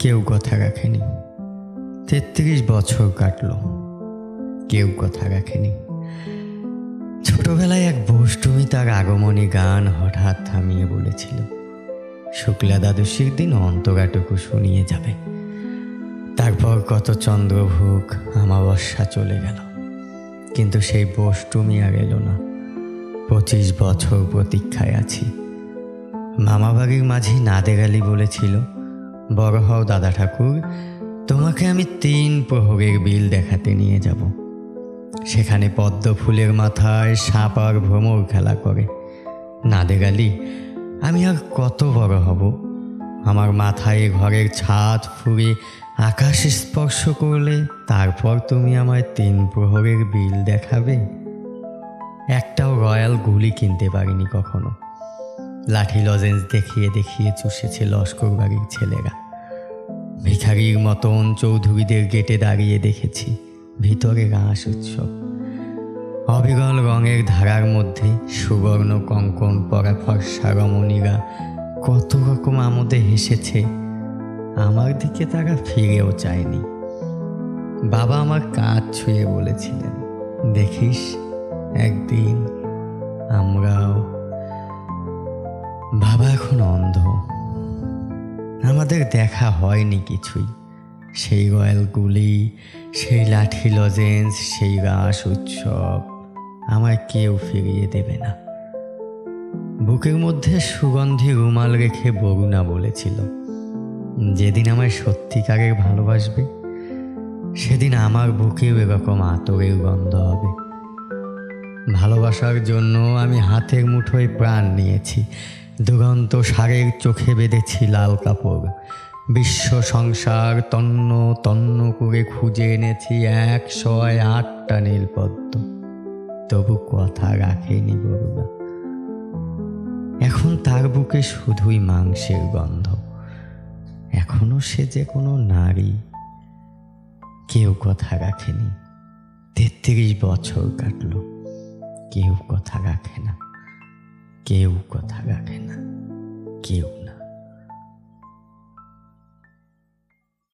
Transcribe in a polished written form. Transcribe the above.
কেউ কথা রাখেনি। ৩৩ বছর কাটলো, কেউ কথা রাখেনি। ছোটবেলায় এক বৈষ্ণবী তার আগমনী গান হঠাৎ থামিয়ে বলেছিল, শুক্লা দ্বাদশীর দিন অন্তরাটুকু শুনিয়ে যাবে। তারপর কত চন্দ্রভোগ অমাবস্যা চলে গেল, কিন্তু সেই বৈষ্ণবী আর এলো না। 25 বছর প্রতীক্ষায় আছি। মামাবাড়ির মাঝি নাদের আলী বলেছিল, বড় হও দাদা ঠাকুর, তোমাকে আমি 3 প্রহরের বিল দেখাতে নিয়ে যাব। সেখানে পদ্ম ফুলের মাথায় সাপ আর ভ্রমর খেলা করে। নাদের আলী, আমি আর কত বড় হব? আমার মাথায় ঘরের ছাদ ফুঁড়ে আকাশ স্পর্শ করলে তারপর তুমি আমায় 3 প্রহরের বিল দেখাবে? একটাও রয়্যাল গুলি কিনতে পারিনি কখনো। লাঠি লজেন্স দেখিয়ে দেখিয়ে চুষেছে লস্কর বাড়ির ছেলেরা। ভিখারির মতন চৌধুরীদের গেটে দাঁড়িয়ে দেখেছি ভিতরে রাস উৎসব। অবিরল রঙের ধারার মধ্যে সুবর্ণ কঙ্কণ পরা ফর্সা রমণীরা কত রকম আমোদে হেসেছে। আমার দিকে তারা ফিরেও চায়নি। বাবা আমার কাঁধ ছুঁয়ে বলেছিলেন, দেখিস একদিন আমরাও। বাবা এখন অন্ধ, আমাদের দেখা হয়নি কিছুই। সেই রয়্যাল গুলি, সেই লাঠি লজেন্স, সেই রাস উৎসব আমায় কেউ ফিরিয়ে দেবে না। বুকের মধ্যে সুগন্ধি রুমাল রেখে বরুণা বলেছিল, যেদিন আমায় সত্যিকারের ভালোবাসবে সেদিন আমার বুকেও এরকম আতরের গন্ধ হবে। ভালোবাসার জন্য আমি হাতের মুঠোয় প্রাণ নিয়েছি। দুরন্ত ষাঁড়ের চোখে বেঁধেছি লাল কাপড়। বিশ্ব সংসার তন্ন তন্ন করে খুঁজে এনেছি 108টা নীলপদ্ম, তবু কথা রাখেনি বরুণা। এখন তার বুকে শুধুই মাংসের গন্ধ। এখনো সে যে কোনো নারী। কেউ কথা রাখেনি। 33 বছর কাটলো, কেউ কথা রাখে না, কেউ কথা রাখে না, কেউ না।